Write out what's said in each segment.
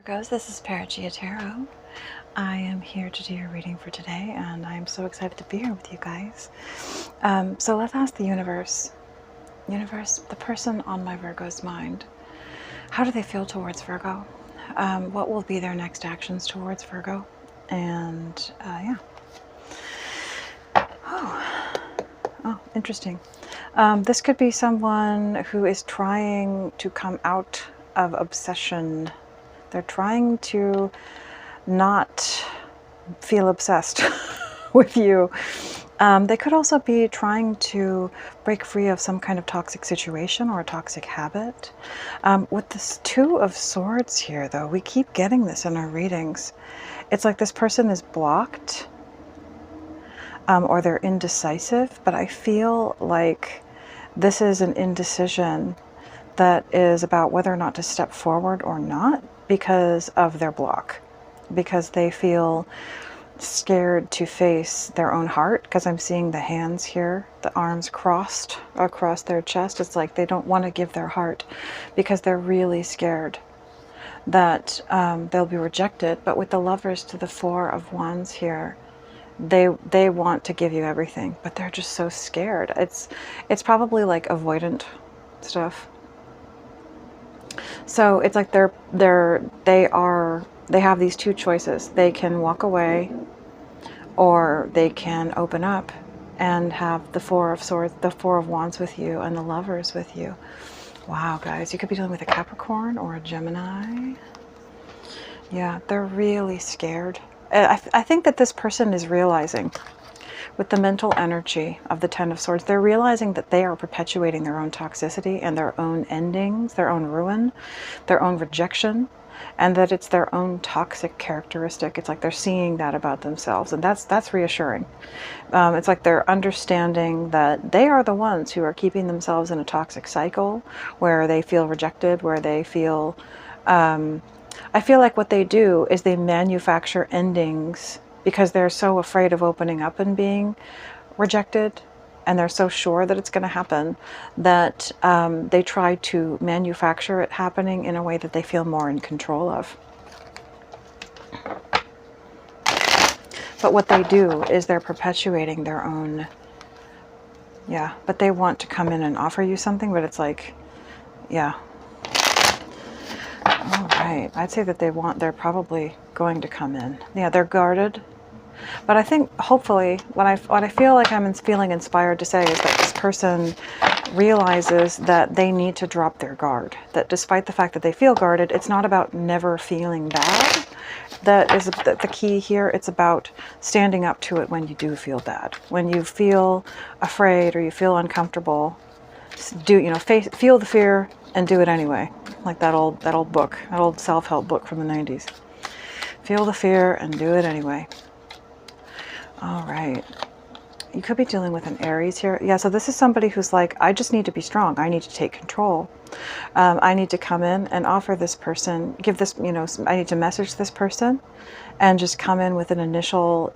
Virgos, this is Perigaea Tarot. I am here to do your reading for today, and I'm so excited to be here with you guys. So let's ask the universe, the person on my Virgo's mind, how do they feel towards Virgo? What will be their next actions towards Virgo? And yeah. Oh, interesting. This could be someone who is trying to come out of obsession. They're trying to not feel obsessed with you. They could also be trying to break free of some kind of toxic situation or a toxic habit. With this Two of Swords here, though, we keep getting this in our readings. It's like this person is blocked or they're indecisive, but I feel like this is an indecision that is about whether or not to step forward or not because of their block, because they feel scared to face their own heart, because I'm seeing the hands here, the arms crossed across their chest. It's like they don't want to give their heart because they're really scared that they'll be rejected. But with the Lovers to the Four of Wands here, they want to give you everything, but they're just so scared. It's probably like avoidant stuff. So it's like they have these two choices. They can walk away, or they can open up and have the Four of Swords, the Four of Wands with you, and the Lovers with you. Wow, guys, you could be dealing with a Capricorn or a Gemini. Yeah, they're really scared. I think that this person is realizing, with the mental energy of the Ten of Swords, they're realizing that they are perpetuating their own toxicity and their own endings, their own ruin, their own rejection, and that it's their own toxic characteristic. It's like they're seeing that about themselves, and that's reassuring. It's like they're understanding that they are the ones who are keeping themselves in a toxic cycle where they feel rejected, where they feel... I feel like what they do is they manufacture endings because they're so afraid of opening up and being rejected, and they're so sure that it's going to happen that they try to manufacture it happening in a way that they feel more in control of. But what they do is they're perpetuating their own... Yeah, but they want to come in and offer you something, but it's like, yeah. All right, I'd say that they're probably going to come in. Yeah, they're guarded. But I think, hopefully, what I feel like I'm feeling inspired to say is that this person realizes that they need to drop their guard. That despite the fact that they feel guarded, it's not about never feeling bad. That is the key here. It's about standing up to it when you do feel bad. When you feel afraid or you feel uncomfortable, feel the fear and do it anyway. Like that old book, that old self-help book from the 90s. Feel the fear and do it anyway. All right. You could be dealing with an Aries here. Yeah, so this is somebody who's like, I just need to be strong. I need to take control. I need to come in and offer this person, give this, I need to message this person and just come in with an initial,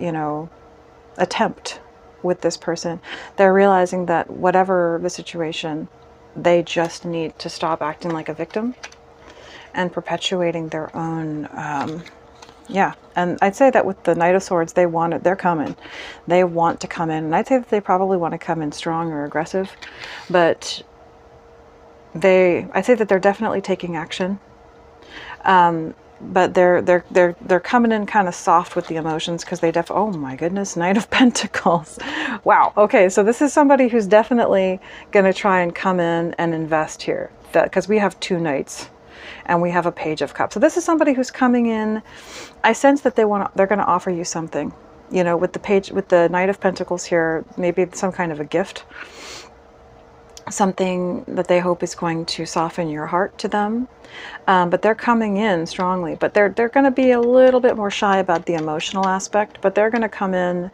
attempt with this person. They're realizing that whatever the situation, they just need to stop acting like a victim and perpetuating their own... yeah, and I'd say that with the Knight of Swords, they're coming. They want to come in, and I'd say that they probably want to come in strong or aggressive, but I'd say that they're definitely taking action. But they're coming in kind of soft with the emotions because oh my goodness, Knight of Pentacles. Wow. Okay, so this is somebody who's definitely going to try and come in and invest here, because we have two Knights. And we have a Page of Cups. So this is somebody who's coming in. I sense that they're going to offer you something, with the Knight of Pentacles here, maybe some kind of a gift, something that they hope is going to soften your heart to them. But they're coming in strongly, but they're going to be a little bit more shy about the emotional aspect, but they're going to come in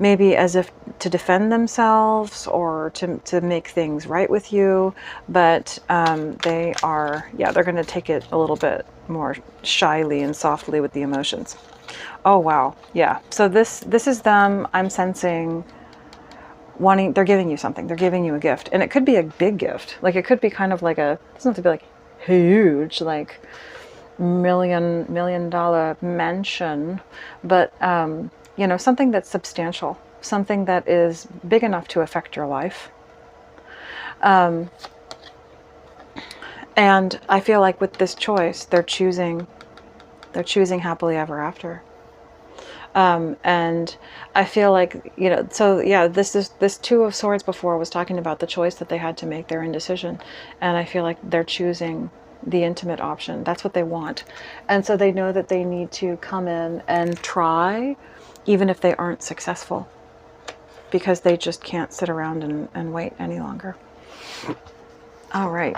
maybe as if to defend themselves or to make things right with you, but they're going to take it a little bit more shyly and softly with the emotions. Oh wow, yeah. So this is them. I'm sensing they're giving you something. They're giving you a gift, and it could be a big gift. Like it could be kind of like it doesn't have to be like huge, like million dollar mansion, but you know, something that's substantial, something that is big enough to affect your life. And I feel like with this choice, they're choosing happily ever after. And I feel like, you know, so yeah, this Two of Swords before was talking about the choice that they had to make, their indecision. And I feel like they're choosing the intimate option. That's what they want. And so they know that they need to come in and try, even if they aren't successful, because they just can't sit around and wait any longer. All right.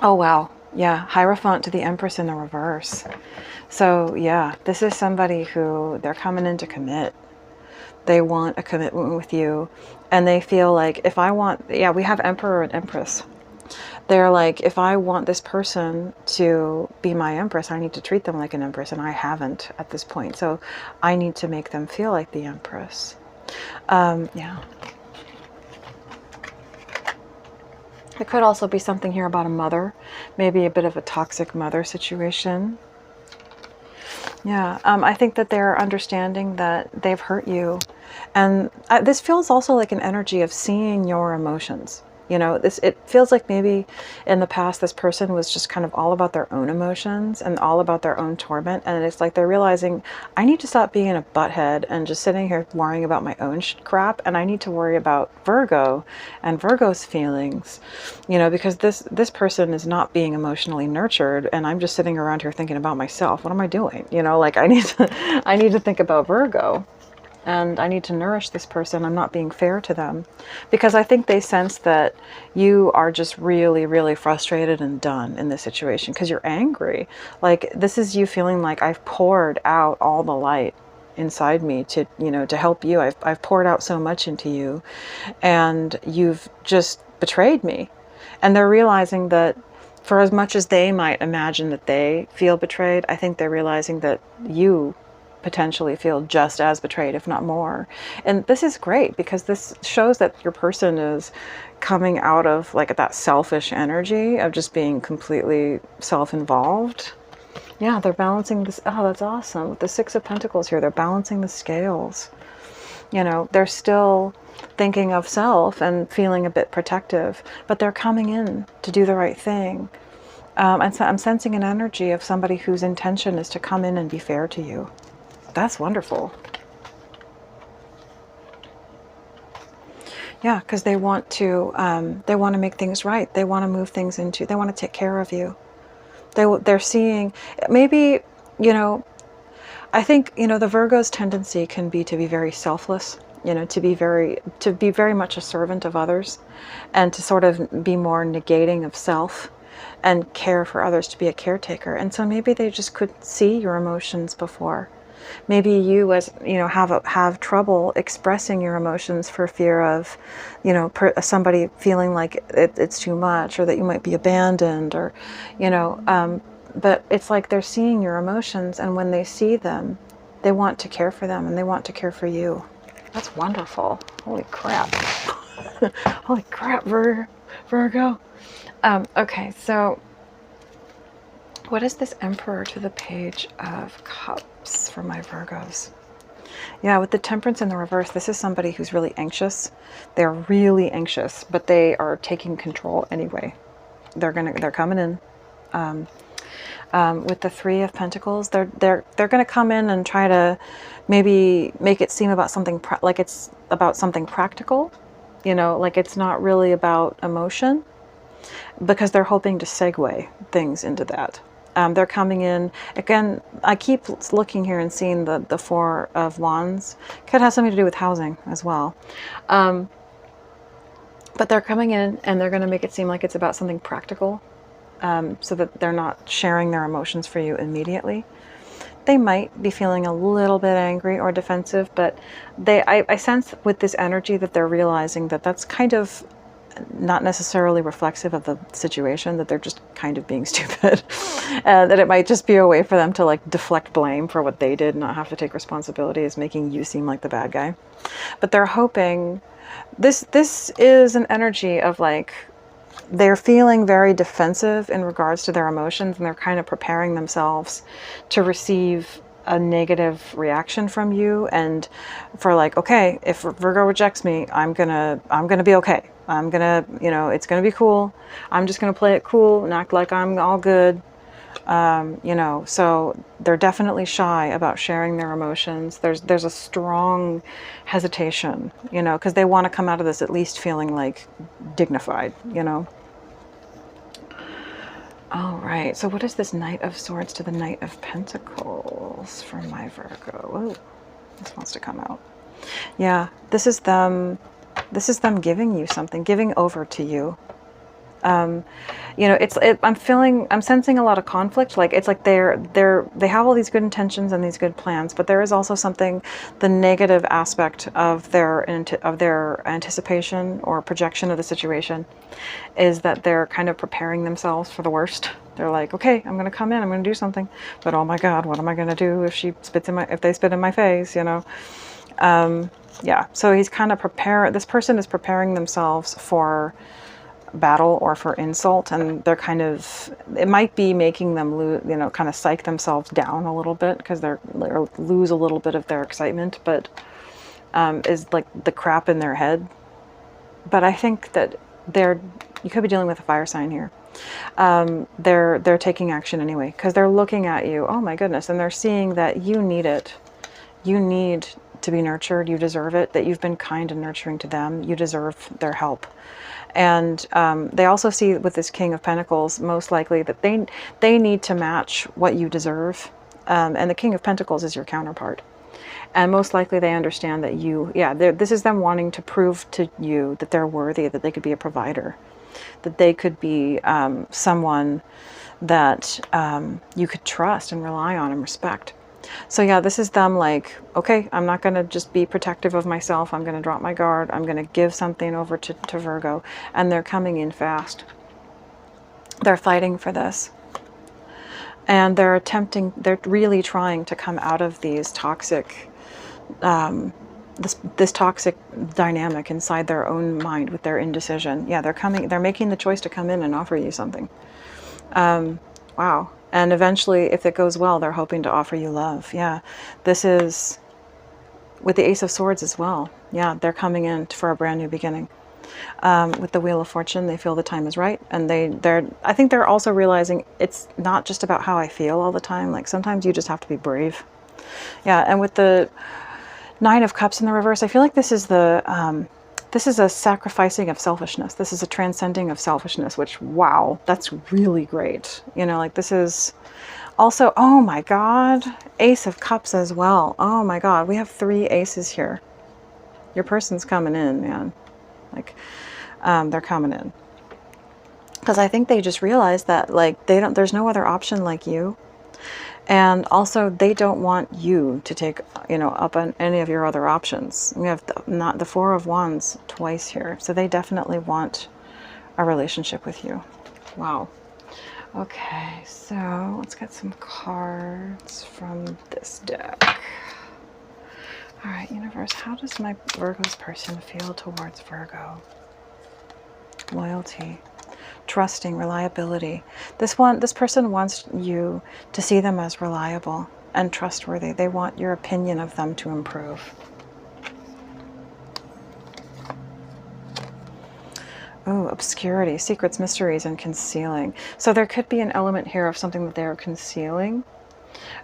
Oh, wow. Yeah. Hierophant to the Empress in the reverse. So yeah, this is somebody who they're coming in to commit. They want a commitment with you. And they feel like, if I want, yeah, we have Emperor and Empress. They're like, if I want this person to be my Empress, I need to treat them like an Empress. And I haven't at this point. So I need to make them feel like the Empress. Yeah. It could also be something here about a mother, maybe a bit of a toxic mother situation. Yeah, I think that they're understanding that they've hurt you. And this feels also like an energy of seeing your emotions. You know, it feels like maybe in the past this person was just kind of all about their own emotions and all about their own torment. And it's like they're realizing, I need to stop being a butthead and just sitting here worrying about my own crap. And I need to worry about Virgo and Virgo's feelings, you know, because this person is not being emotionally nurtured. And I'm just sitting around here thinking about myself. What am I doing? You know, like I need to think about Virgo. And I need to nourish this person. I'm not being fair to them, because I think they sense that you are just really, really frustrated and done in this situation because you're angry. Like, this is you feeling like, I've poured out all the light inside me to, you know, to help you. I've poured out so much into you, and you've just betrayed me. And they're realizing that for as much as they might imagine that they feel betrayed, I think they're realizing that you potentially feel just as betrayed, if not more. And this is great, because this shows that your person is coming out of like that selfish energy of just being completely self-involved. Yeah, they're balancing this. Oh, that's awesome. With the Six of Pentacles here, they're balancing the scales. You know, they're still thinking of self and feeling a bit protective, but they're coming in to do the right thing. And so I'm sensing an energy of somebody whose intention is to come in and be fair to you. That's wonderful. Yeah, because they want to make things right. They want to move things into, they want to take care of you. They're seeing, maybe, you know, I think, you know, the Virgo's tendency can be to be very selfless, you know, to be very much a servant of others, and to sort of be more negating of self and care for others, to be a caretaker. And so maybe they just couldn't see your emotions before. Maybe you, as you know, have trouble expressing your emotions for fear of, you know, somebody feeling like it's too much, or that you might be abandoned, or, you know, but it's like they're seeing your emotions, and when they see them, they want to care for them, and they want to care for you. That's wonderful. Holy crap. Holy crap, Virgo. Okay, so what is this Emperor to the Page of Cups for my Virgos? Yeah, with the Temperance in the reverse, this is somebody who's really anxious. They're really anxious, but they are taking control anyway. They're coming in. With the Three of Pentacles, they're gonna come in and try to maybe make it seem about something like it's about something practical, you know, like it's not really about emotion, because they're hoping to segue things into that. They're coming in, again, I keep looking here and seeing the Four of Wands. Could have something to do with housing as well. But they're coming in and they're going to make it seem like it's about something practical, so that they're not sharing their emotions for you immediately. They might be feeling a little bit angry or defensive, but I sense with this energy that they're realizing that that's kind of not necessarily reflexive of the situation, that they're just kind of being stupid. That it might just be a way for them to like deflect blame for what they did, not have to take responsibility, is making you seem like the bad guy. But they're hoping, this is an energy of like, they're feeling very defensive in regards to their emotions, and they're kind of preparing themselves to receive a negative reaction from you, and for like, okay, if Virgo rejects me, I'm gonna be okay. I'm gonna, you know, it's gonna be cool. I'm just gonna play it cool and act like I'm all good. You know, so they're definitely shy about sharing their emotions. There's a strong hesitation, you know, because they want to come out of this at least feeling like dignified, you know. All right, so what is this Knight of Swords to the Knight of Pentacles for my Virgo? Oh, this wants to come out. Yeah, this is them giving you something, giving over to you. You know, I'm sensing a lot of conflict. Like, it's like they have all these good intentions and these good plans, but there is also something, the negative aspect of their anticipation or projection of the situation is that they're kind of preparing themselves for the worst. They're like, okay, I'm going to come in, I'm going to do something, but oh my God, what am I going to do if they spit in my face, you know? Yeah, so he's kind of this person is preparing themselves for battle or for insult, and they're kind of, it might be making them lose, you know, kind of psych themselves down a little bit because they're lose a little bit of their excitement, but is like the crap in their head. But I think that you could be dealing with a fire sign here. They're taking action anyway because they're looking at you, oh my goodness, and they're seeing that you need it. You need to be nurtured. You deserve it, that you've been kind and nurturing to them. You deserve their help. And they also see with this King of Pentacles, most likely that they need to match what you deserve. And the King of Pentacles is your counterpart. And most likely they understand that this is them wanting to prove to you that they're worthy, that they could be a provider, that they could be someone that you could trust and rely on and respect. So yeah, this is them like, okay, I'm not going to just be protective of myself. I'm going to drop my guard. I'm going to give something over to Virgo. And they're coming in fast. They're fighting for this. And they're really trying to come out of these toxic, this toxic dynamic inside their own mind with their indecision. Yeah, they're making the choice to come in and offer you something. Wow. And eventually, if it goes well, they're hoping to offer you love. Yeah, this is with the Ace of Swords as well. Yeah, they're coming in for a brand new beginning. With the Wheel of Fortune, they feel the time is right. And I think they're also realizing it's not just about how I feel all the time. Like, sometimes you just have to be brave. Yeah, and with the Nine of Cups in the reverse, I feel like this is a sacrificing of selfishness. This is a transcending of selfishness, which, wow, that's really great. You know, like, this is also, oh my God, Ace of Cups as well. Oh my God, we have 3 aces here. Your person's coming in, man. Like, they're coming in. Because I think they just realized that, like, there's no other option like you. And also, they don't want you to take, you know, up on any of your other options. We have the Four of Wands twice here. So they definitely want a relationship with you. Wow. Okay, so let's get some cards from this deck. All right, universe, how does my Virgo's person feel towards Virgo? Loyalty. Trusting, reliability. This person wants you to see them as reliable and trustworthy. They want your opinion of them to improve. Oh, obscurity, secrets, mysteries, and concealing. So there could be an element here of something that they're concealing.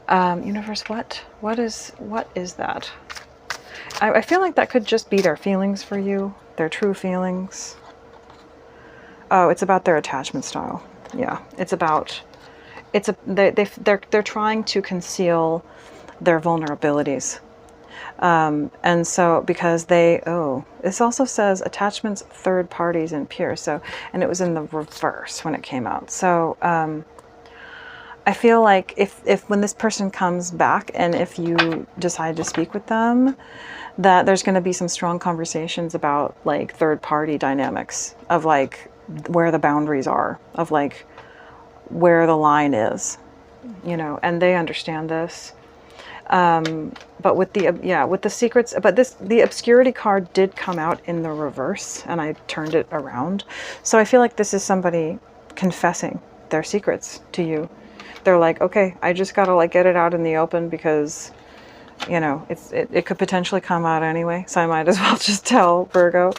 Universe, what is that? I feel like that could just be their feelings for you, their true feelings. Oh, it's about their attachment style. Yeah, they're trying to conceal their vulnerabilities. And so because this also says attachments, third parties, and peers. So, and it was in the reverse when it came out. So, I feel like if when this person comes back and if you decide to speak with them, that there's going to be some strong conversations about like third party dynamics of like where the boundaries are, of like where the line is, you know, and they understand this. But with the, yeah, with the secrets, but the obscurity card did come out in the reverse, and I turned it around. So I feel like this is somebody confessing their secrets to you. They're like, okay, I just gotta like get it out in the open because, you know, it could potentially come out anyway. So I might as well just tell Virgo.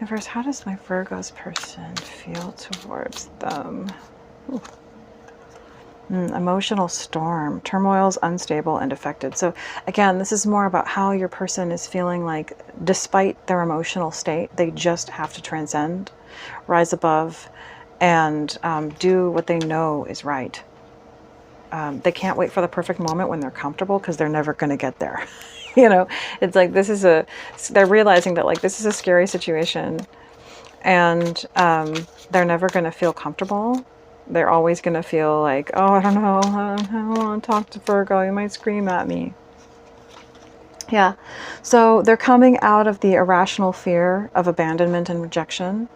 Universe, how does my Virgo's person feel towards them? Ooh. Emotional storm, turmoil's unstable and affected. So again, this is more about how your person is feeling like, despite their emotional state, they just have to transcend, rise above, and do what they know is right. They can't wait for the perfect moment when they're comfortable, because they're never going to get there. You know, it's like, they're realizing that like this is a scary situation, and they're never going to feel comfortable. They're always going to feel like, oh, I don't know, I don't want to talk to Virgo, you might scream at me. Yeah, so they're coming out of the irrational fear of abandonment and rejection.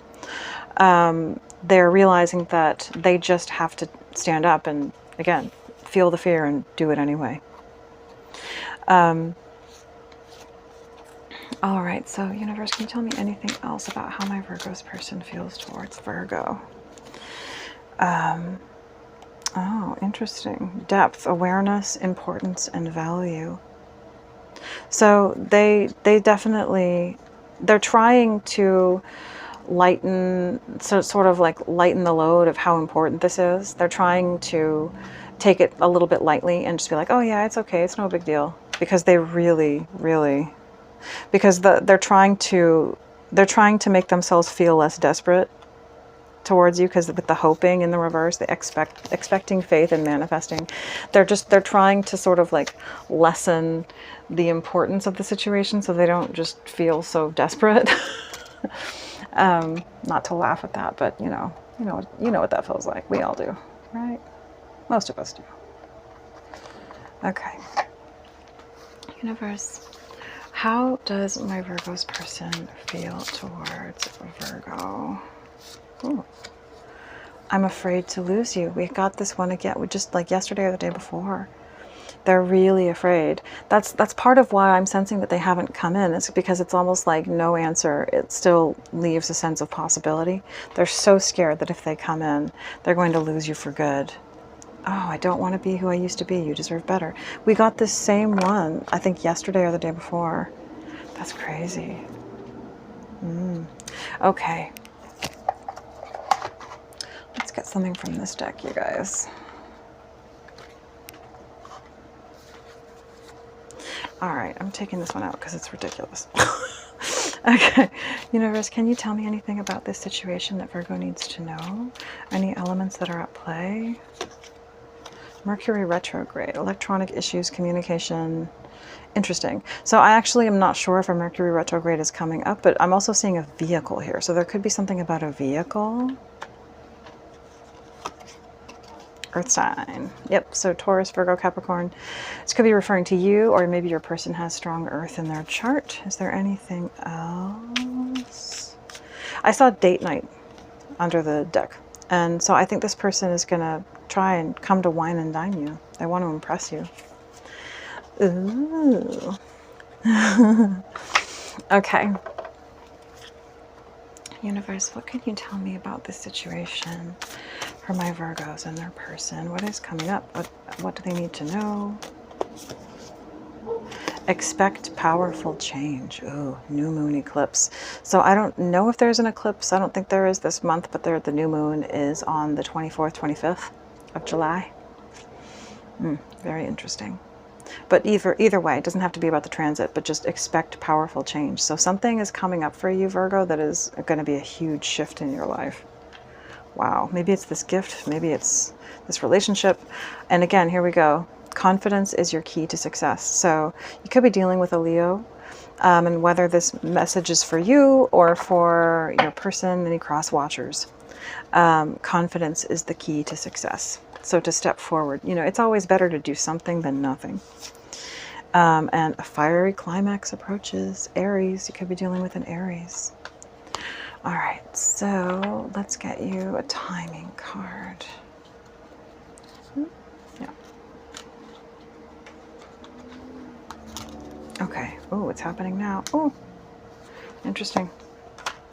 They're realizing that they just have to stand up and, again, feel the fear and do it anyway. All right, so universe, can you tell me anything else about how my Virgo's person feels towards Virgo? Oh, interesting. Depth, awareness, importance, and value. So they definitely, they're trying to lighten, so sort of like lighten the load of how important this is. They're trying to take it a little bit lightly and just be like, oh yeah, it's okay, it's no big deal. Because they really, really, because they're trying to make themselves feel less desperate towards you, because with the hoping in the reverse, the expecting, faith, and manifesting, they're trying to sort of like lessen the importance of the situation so they don't just feel so desperate. Not to laugh at that, but you know what that feels like. We all do, right? Most of us do. Okay. Universe, how does my Virgo's person feel towards Virgo? Ooh. I'm afraid to lose you. We got this one again, just like yesterday or the day before. They're really afraid. That's part of why I'm sensing that they haven't come in. It's because it's almost like no answer. It still leaves a sense of possibility. They're so scared that if they come in, they're going to lose you for good. Oh, I don't want to be who I used to be. You deserve better. We got this same one, I think yesterday or the day before. That's crazy. Okay. Let's get something from this deck, you guys. All right, I'm taking this one out because it's ridiculous. Okay, universe, can you tell me anything about this situation that Virgo needs to know? Any elements that are at play? Mercury retrograde, electronic issues, communication. Interesting. So I actually am not sure if a Mercury retrograde is coming up, but I'm also seeing a vehicle here. So there could be something about a vehicle. Earth sign. Yep, so Taurus, Virgo, Capricorn. This could be referring to you, or maybe your person has strong earth in their chart. Is there anything else? I saw date night under the deck. And so I think this person is going to try and come to wine and dine you. They want to impress you. Ooh. Okay. Universe, what can you tell me about this situation for my Virgos and their person? What is coming up? What do they need to know? Expect powerful change. Ooh, new moon eclipse. So I don't know if there's an eclipse. I don't think there is this month, but the new moon is on the 24th, 25th of July. Very interesting. But either way, it doesn't have to be about the transit, but just expect powerful change. So something is coming up for you, Virgo, that is going to be a huge shift in your life. Wow. Maybe it's this gift. Maybe it's this relationship. And again, here we go. Confidence is your key to success. So you could be dealing with a Leo, and whether this message is for you or for your person, any cross watchers, confidence is the key to success. So to step forward, you know, it's always better to do something than nothing. And a fiery climax approaches. Aries, you could be dealing with an Aries. All right, so let's get you a timing card. Yeah. Oh, it's happening now. Oh, interesting.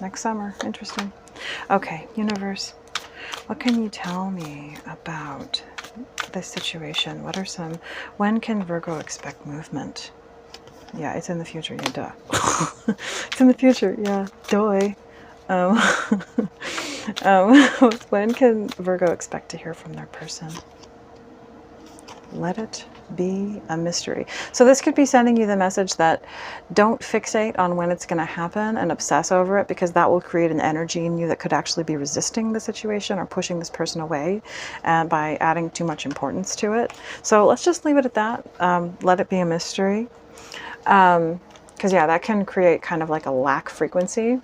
Next summer. Interesting. Okay, universe, what can you tell me about this situation? What are some, when can Virgo expect movement? Yeah, it's in the future. Yeah, duh. It's in the future. Yeah, doy. Um, when can Virgo expect to hear from their person? Let it be a mystery. So this could be sending you the message that don't fixate on when it's going to happen and obsess over it, because that will create an energy in you that could actually be resisting the situation or pushing this person away by adding too much importance to it. So let's just leave it at that. Let it be a mystery. Because yeah, that can create kind of like a lack frequency.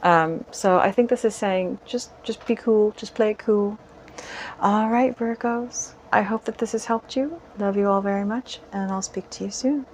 So I think this is saying just be cool, just play it cool. All right, Virgos. I hope that this has helped you. Love you all very much, and I'll speak to you soon.